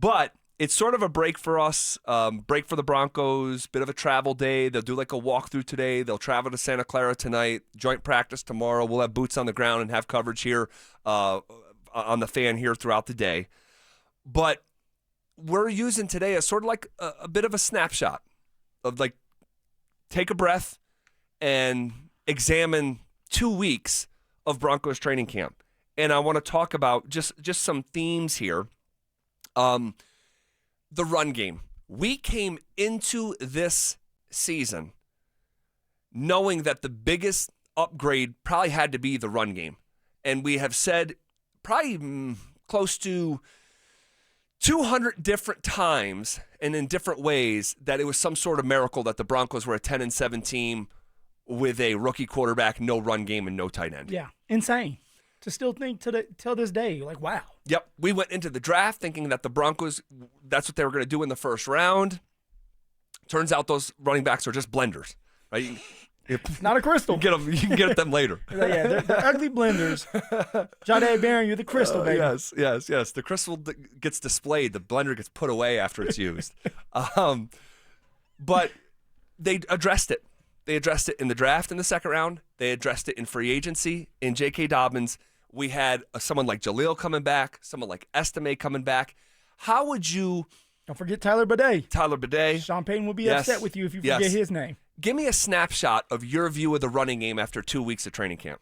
But it's sort of a break for us, break for the Broncos, bit of a travel day. They'll do like a walkthrough today. They'll travel to Santa Clara tonight, joint practice tomorrow. We'll have boots on the ground and have coverage here on the fan here throughout the day. But we're using today as sort of like a bit of a snapshot of like take a breath and examine 2 weeks of Broncos training camp. And I want to talk about just some themes here. The run game. We came into this season knowing that the biggest upgrade probably had to be the run game. And we have said probably close to 200 different times and in different ways that it was some sort of miracle that the Broncos were a 10-7 team with a rookie quarterback, no run game, and no tight end. Yeah, insane. To still think till this day, like, wow. Yep. We went into the draft thinking that the Broncos, that's what they were going to do in the first round. Turns out those running backs are just blenders, right? Not a crystal. You can get them later. Yeah, they're ugly blenders. Jahdae Barron, you're the crystal, baby. Yes. The crystal gets displayed. The blender gets put away after it's used. But they addressed it. They addressed it in the draft in the second round. They addressed it in free agency. In J.K. Dobbins, we had someone like Jaleel coming back, someone like Estime coming back. How would you... Don't forget Tyler Bidet. Sean Payton will be upset with you if you forget his name. Give me a snapshot of your view of the running game after 2 weeks of training camp.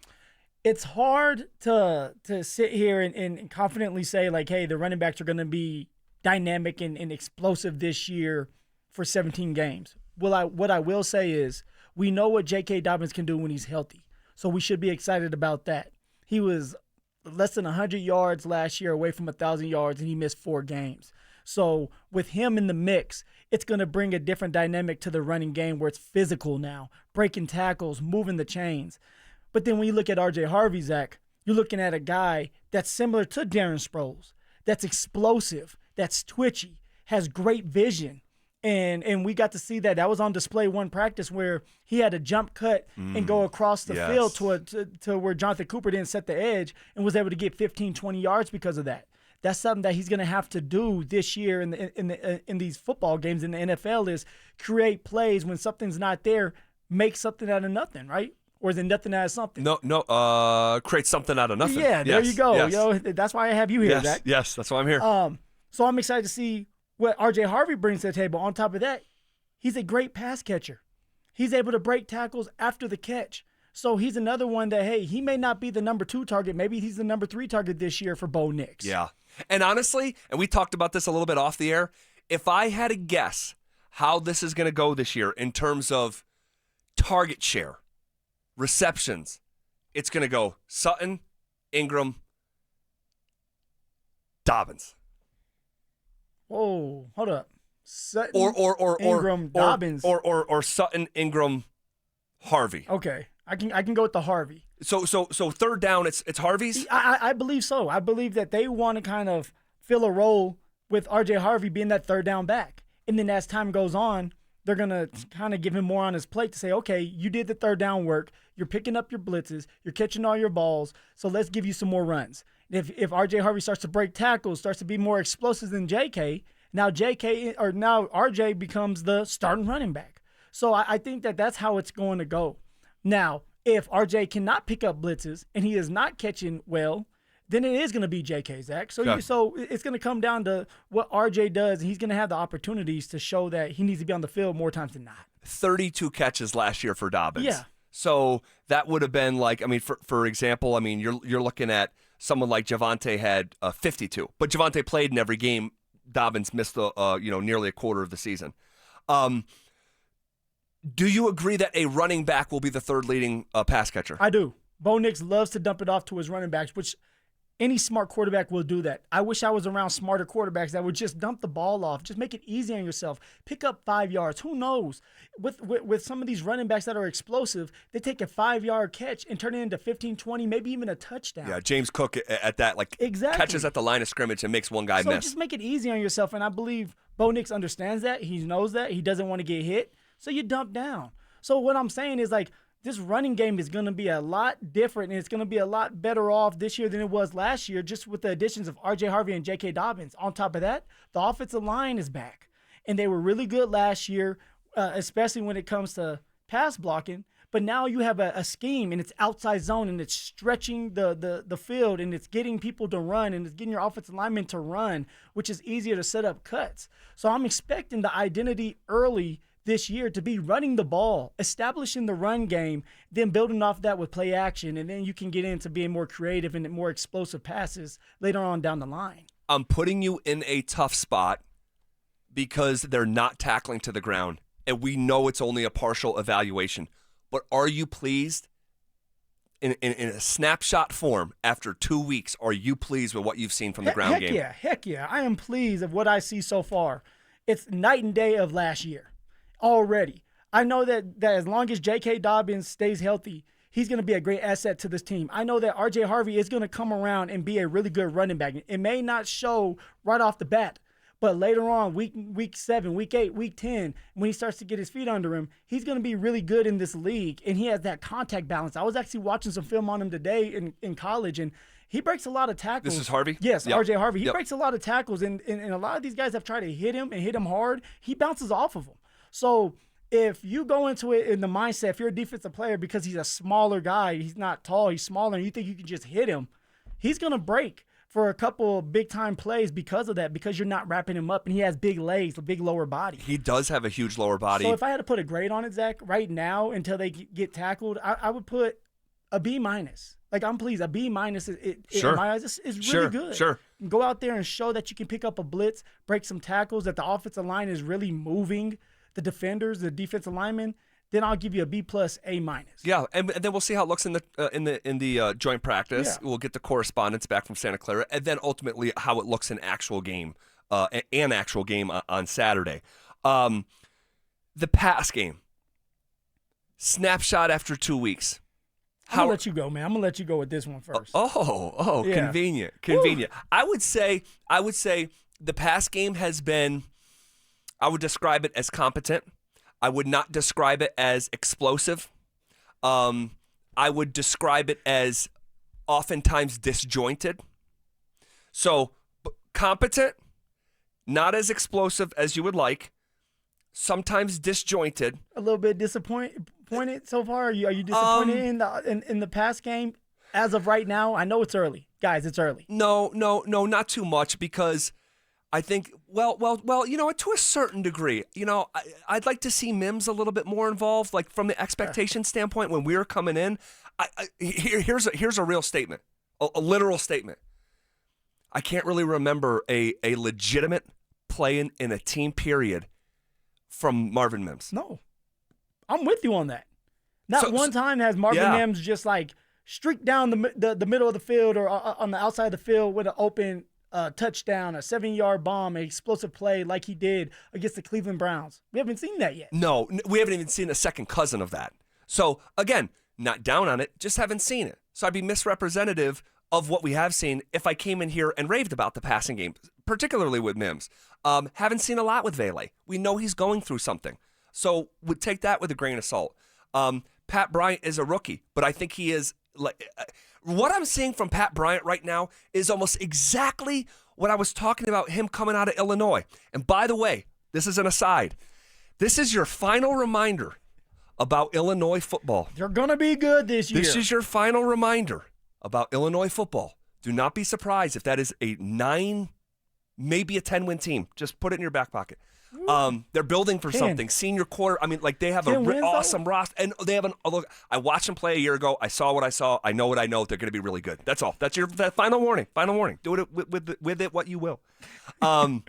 It's hard to sit here and confidently say, like, hey, the running backs are going to be dynamic and explosive this year for 17 games. What I will say is we know what J.K. Dobbins can do when he's healthy, so we should be excited about that. He was less than 100 yards last year, away from 1,000 yards, and he missed 4 games. So with him in the mix, it's going to bring a different dynamic to the running game where it's physical now, breaking tackles, moving the chains. But then when you look at R.J. Harvey, Zach, you're looking at a guy that's similar to Darren Sproles, that's explosive, that's twitchy, has great vision. And we got to see that. That was on display one practice where he had a jump cut and go across the field to where Jonathan Cooper didn't set the edge and was able to get 15, 20 yards because of that. That's something that he's going to have to do this year in these football games in the NFL is create plays when something's not there, make something out of nothing, right? Or is it nothing out of something? No, create something out of nothing. Yeah, there you go. Yes. Yo, that's why I have you here, Zach. Yes, that's why I'm here. So I'm excited to see what R.J. Harvey brings to the table. On top of that, he's a great pass catcher. He's able to break tackles after the catch. So he's another one that, hey, he may not be the number 2 target. Maybe he's the number 3 target this year for Bo Nix. Yeah. And honestly, and we talked about this a little bit off the air, if I had to guess how this is going to go this year in terms of target share, receptions, it's going to go Sutton, Engram, Dobbins. Whoa, hold up. Sutton, or Engram, Dobbins. Or Sutton, Engram, Harvey. Okay. I can go with the Harvey. So third down, it's Harvey's? I believe so. I believe that they want to kind of fill a role with R.J. Harvey being that third down back. And then as time goes on, they're going to kind of give him more on his plate to say, okay, you did the third down work. You're picking up your blitzes. You're catching all your balls. So let's give you some more runs. If R.J. Harvey starts to break tackles, starts to be more explosive than J.K., now R.J. becomes the starting running back. So I think that's how it's going to go. Now, if R.J. cannot pick up blitzes and he is not catching well, then it is going to be J.K., Zach. So it's going to come down to what R.J. does, and he's going to have the opportunities to show that he needs to be on the field more times than not. 32 catches last year for Dobbins. Yeah. So that would have been like, I mean, for example, I mean, you're looking at someone like Javonte had 52, but Javonte played in every game. Dobbins missed nearly a quarter of the season. Do you agree that a running back will be the third leading pass catcher? I do. Bo Nix loves to dump it off to his running backs, which any smart quarterback will do that. I wish I was around smarter quarterbacks that would just dump the ball off. Just make it easy on yourself. Pick up 5 yards. Who knows? With some of these running backs that are explosive, they take a 5-yard catch and turn it into 15, 20, maybe even a touchdown. Yeah, James Cook at that, catches at the line of scrimmage and makes one guy miss. So just make it easy on yourself, and I believe Bo Nix understands that. He knows that. He doesn't want to get hit. So you dump down. So what I'm saying is, this running game is going to be a lot different, and it's going to be a lot better off this year than it was last year, just with the additions of R.J. Harvey and J.K. Dobbins. On top of that, the offensive line is back, and they were really good last year, especially when it comes to pass blocking. But now you have a scheme, and it's outside zone, and it's stretching the field, and it's getting people to run, and it's getting your offensive linemen to run, which is easier to set up cuts. So I'm expecting the identity early this year to be running the ball, establishing the run game, then building off that with play action, and then you can get into being more creative and more explosive passes later on down the line. I'm putting you in a tough spot because they're not tackling to the ground, and we know it's only a partial evaluation. But are you pleased in a snapshot form after 2 weeks? Are you pleased with what you've seen from the ground game? Heck yeah. I am pleased of what I see so far. It's night and day of last year already. I know that as long as J.K. Dobbins stays healthy, he's going to be a great asset to this team. I know that R.J. Harvey is going to come around and be a really good running back. It may not show right off the bat, but later on, week 7, week 8, week 10, when he starts to get his feet under him, he's going to be really good in this league, and he has that contact balance. I was actually watching some film on him today in college, and he breaks a lot of tackles. This is Harvey? Yes, Yep. R.J. Harvey. He Yep. breaks a lot of tackles, and a lot of these guys have tried to hit him and hit him hard. He bounces off of them. So if you go into it in the mindset, if you're a defensive player, because he's a smaller guy, he's not tall, he's smaller, and you think you can just hit him, he's going to break for a couple of big-time plays because of that, because you're not wrapping him up, and he has big legs, a big lower body. He does have a huge lower body. So if I had to put a grade on it, Zach, right now until they get tackled, I would put a B-. Like, I'm pleased. A B- in my eyes is really good. Sure. Go out there and show that you can pick up a blitz, break some tackles, that the offensive line is really moving the defenders, the defensive linemen. Then I'll give you a B+, A-. Yeah, and then we'll see how it looks in the joint practice. Yeah. We'll get the correspondence back from Santa Clara, and then ultimately how it looks in actual game, an actual game on Saturday. The pass game, snapshot after 2 weeks. I'm going to let you go, man. I'm going to let you go with this one first. Yeah. Convenient. Woo. I would say the pass game has been, I would describe it as competent. I would not describe it as explosive. I would describe it as oftentimes disjointed. So competent, not as explosive as you would like, sometimes disjointed. A little bit disappointed so far? Are you disappointed in the pass game as of right now? I know it's early. Guys, it's early. No, not too much, because I think, well, you know, to a certain degree, you know, I'd like to see Mims a little bit more involved, like from the expectation standpoint when we were coming in. Here's a real statement, a literal statement. I can't really remember a legitimate play in a team period from Marvin Mims. No, I'm with you on that. Not one time has Marvin Mims just like streaked down the middle of the field or on the outside of the field with an open touchdown, a 7-yard bomb, an explosive play like he did against the Cleveland Browns. We haven't seen that yet. No, we haven't even seen a second cousin of that. So, again, not down on it, just haven't seen it. So I'd be misrepresentative of what we have seen if I came in here and raved about the passing game, particularly with Mims. Haven't seen a lot with Vele. We know he's going through something. So we'd take that with a grain of salt. Pat Bryant is a rookie, but I think he is like what I'm seeing from Pat Bryant right now is almost exactly what I was talking about him coming out of Illinois. And by the way, this is an aside. This is your final reminder about Illinois football. They're going to be good this year. This is your final reminder about Illinois football. Do not be surprised if that is a 9, maybe a 10-win team. Just put it in your back pocket. They're building for something. Senior quarter. I mean, like they have an awesome roster, and they have look. I watched them play a year ago. I saw what I saw. I know what I know. They're going to be really good. That's all. That's your final warning. Final warning. Do it with it what you will. When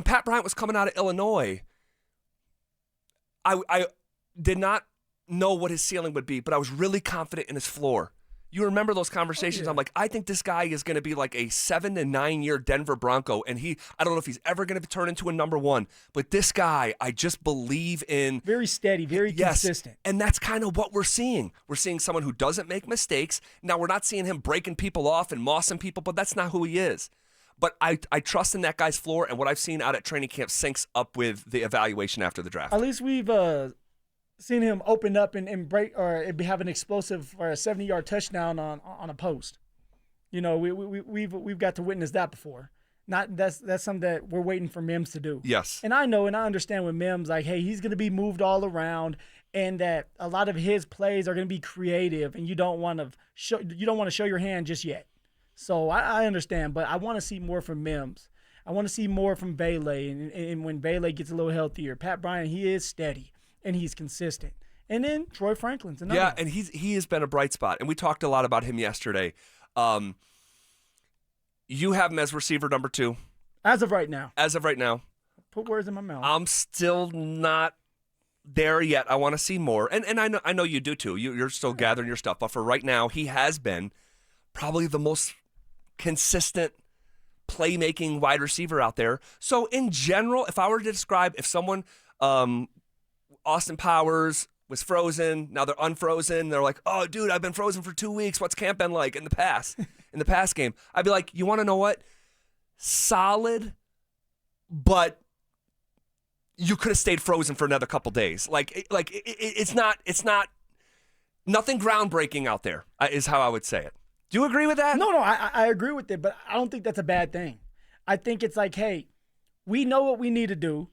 Pat Bryant was coming out of Illinois, I did not know what his ceiling would be, but I was really confident in his floor. You remember those conversations? Oh, yeah. I'm like, I think this guy is going to be like a 7 to 9 year Denver Bronco, and I don't know if he's ever going to turn into a number one, but this guy, I just believe in. Very steady, very consistent. And that's kind of what we're seeing. We're seeing someone who doesn't make mistakes. Now, we're not seeing him breaking people off and mossing people, but that's not who he is. But I trust in that guy's floor, and what I've seen out at training camp syncs up with the evaluation after the draft. At least we've seen him open up and break or have an explosive or a 70-yard touchdown on a post. You know, we've got to witness that before. Not that's something that we're waiting for Mims to do. Yes. And I know and I understand with Mims, like, hey, he's going to be moved all around, and that a lot of his plays are going to be creative, and you don't want to show your hand just yet. So I understand, but I want to see more from Mims. I want to see more from Bailey, and when Bailey gets a little healthier. Pat Bryant, he is steady and he's consistent. And then Troy Franklin's another. Yeah, one. and he has been a bright spot, and we talked a lot about him yesterday. You have him as receiver number 2. As of right now. Put words in my mouth. I'm still not there yet. I want to see more, and I know you do too. You're still gathering your stuff, but for right now, he has been probably the most consistent playmaking wide receiver out there. So in general, if I were to describe, if someone, Austin Powers was frozen, now they're unfrozen, they're like, oh dude, I've been frozen for 2 weeks. What's camp been like in the past game? I'd be like, you want to know what? Solid, but you could have stayed frozen for another couple days. It's not nothing groundbreaking out there, is how I would say it. Do you agree with that? No, I agree with it, but I don't think that's a bad thing. I think it's like, hey, we know what we need to do.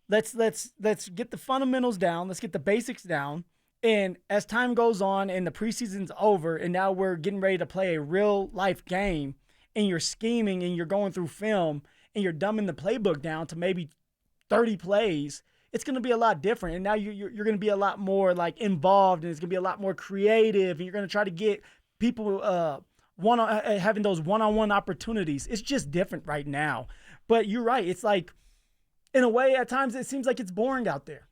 Let's get the fundamentals down. Let's get the basics down. And as time goes on and the preseason's over, and now we're getting ready to play a real life game, and you're scheming and you're going through film and you're dumbing the playbook down to maybe 30 plays, it's going to be a lot different. And now you're going to be a lot more like involved, and it's going to be a lot more creative, and you're going to try to get people having those one-on-one opportunities. It's just different right now. But you're right. It's like, in a way, at times it seems like it's boring out there.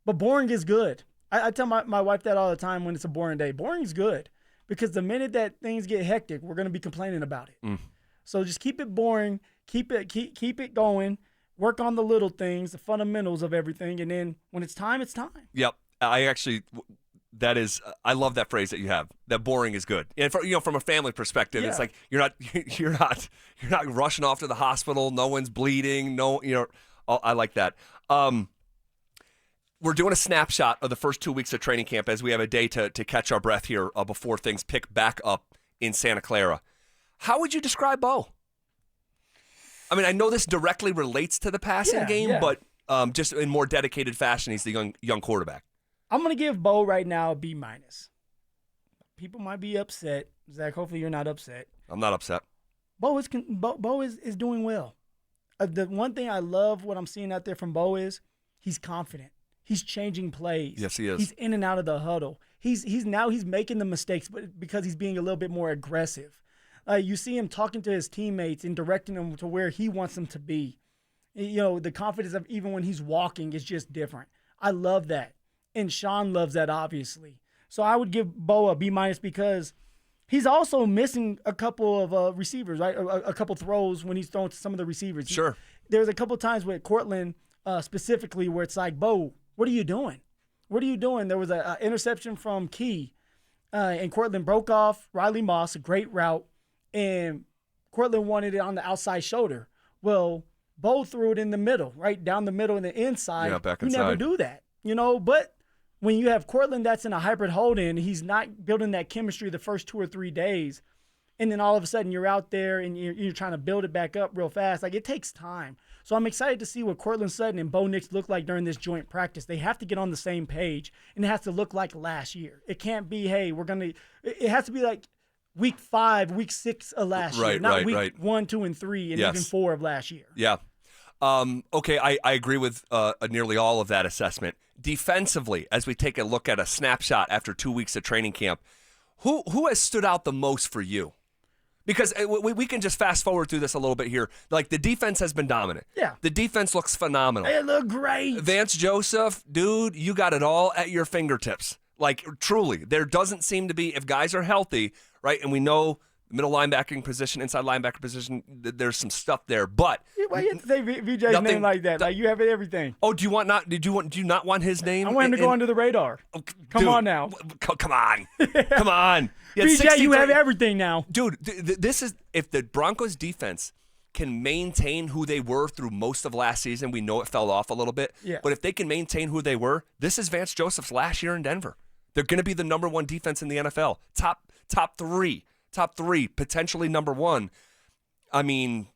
But boring is good. I tell my wife that all the time when it's a boring day. Boring is good, because the minute that things get hectic, we're going to be complaining about it. So just keep it boring, keep it going, work on the little things, the fundamentals of everything, and then when it's time, it's time. Yep. I love that phrase that you have. That boring is good. And from a family perspective, It's like you're not rushing off to the hospital. No one's bleeding. I like that. We're doing a snapshot of the first 2 weeks of training camp as we have a day to catch our breath here before things pick back up in Santa Clara. How would you describe Bo? I mean, I know this directly relates to the passing game, but just in more dedicated fashion, he's the young quarterback. I'm going to give Bo right now a B-. People might be upset. Zach, hopefully you're not upset. I'm not upset. Bo is doing well. The one thing I love what I'm seeing out there from Bo is he's confident. He's changing plays. Yes, he is. He's in and out of the huddle. He's making the mistakes, but because he's being a little bit more aggressive. You see him talking to his teammates and directing them to where he wants them to be. The confidence of even when he's walking is just different. I love that. And Sean loves that, obviously. So I would give Bo a B- because he's also missing a couple of receivers, right? A couple throws when he's throwing to some of the receivers. Sure. There's a couple times with Cortland specifically where it's like, Bo, what are you doing? What are you doing? There was an interception from Key, and Cortland broke off Riley Moss, a great route, and Cortland wanted it on the outside shoulder. Well, Bo threw it in the middle, right down the middle and the inside. Yeah, back inside. You never do that, but when you have Cortland that's in a hybrid hold-in, he's not building that chemistry the first 2 or 3 days, and then all of a sudden you're out there and you're trying to build it back up real fast. Like, it takes time. So I'm excited to see what Cortland Sutton and Bo Nix look like during this joint practice. They have to get on the same page, and it has to look like last year. It can't be, hey, it has to be like week 5, week 6 of last year, not week 1, 2, and 3, and even 4 of last year. Yeah. Okay, I agree with nearly all of that assessment. Defensively, as we take a look at a snapshot after 2 weeks of training camp, who has stood out the most for you? Because we can just fast forward through this a little bit here. Like, the defense has been dominant. Yeah. The defense looks phenomenal. They look great. Vance Joseph, dude, you got it all at your fingertips. Like, truly, there doesn't seem to be, if guys are healthy, right, and we know the middle linebacking position, inside linebacker position, there's some stuff there, but why you have to say VJ's name like that? Like, you have everything. Oh, do you not want his name? I want him to go under the radar. Come on now. Come on. Come on. VJ, you have everything now. Dude, this is, if the Broncos defense can maintain who they were through most of last season, we know it fell off a little bit, but if they can maintain who they were, this is Vance Joseph's last year in Denver. They're going to be the number one defense in the NFL. Top three, potentially number one. I mean,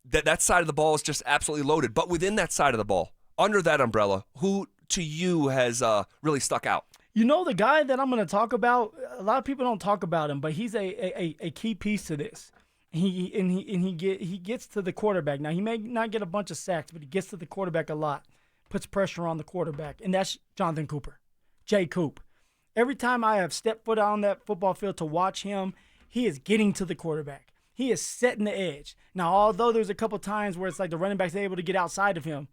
that side of the ball is just absolutely loaded. But within that side of the ball, under that umbrella, who to you has really stuck out? You know, the guy that I'm going to talk about, a lot of people don't talk about him, but he's a key piece to this. He gets to the quarterback. Now, he may not get a bunch of sacks, but he gets to the quarterback a lot, puts pressure on the quarterback, and that's Jonathan Cooper, Jay Coop. Every time I have stepped foot on that football field to watch him, he is getting to the quarterback. He is setting the edge. Now, although there's a couple times where it's like the running back's able to get outside of him,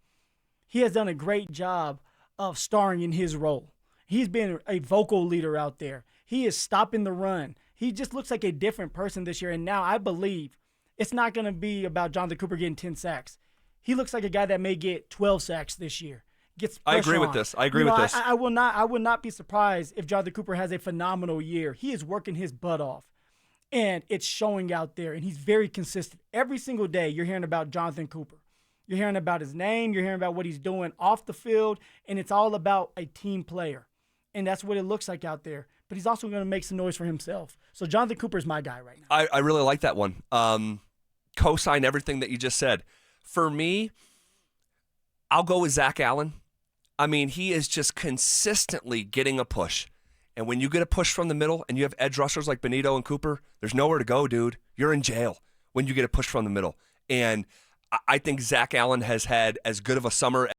he has done a great job of starring in his role. He's been a vocal leader out there. He is stopping the run. He just looks like a different person this year. And now I believe it's not going to be about Jonathan Cooper getting 10 sacks. He looks like a guy that may get 12 sacks this year. I agree with this. I would not be surprised if Jonathan Cooper has a phenomenal year. He is working his butt off. And it's showing out there, and he's very consistent. Every single day you're hearing about Jonathan Cooper. You're hearing about his name. You're hearing about what he's doing off the field, and it's all about a team player. And that's what it looks like out there. But he's also going to make some noise for himself. So Jonathan Cooper is my guy right now. I really like that one. Co-sign everything that you just said. For me, I'll go with Zach Allen. I mean, he is just consistently getting a push. And when you get a push from the middle and you have edge rushers like Benito and Cooper, there's nowhere to go, dude. You're in jail when you get a push from the middle. And I think Zach Allen has had as good of a summer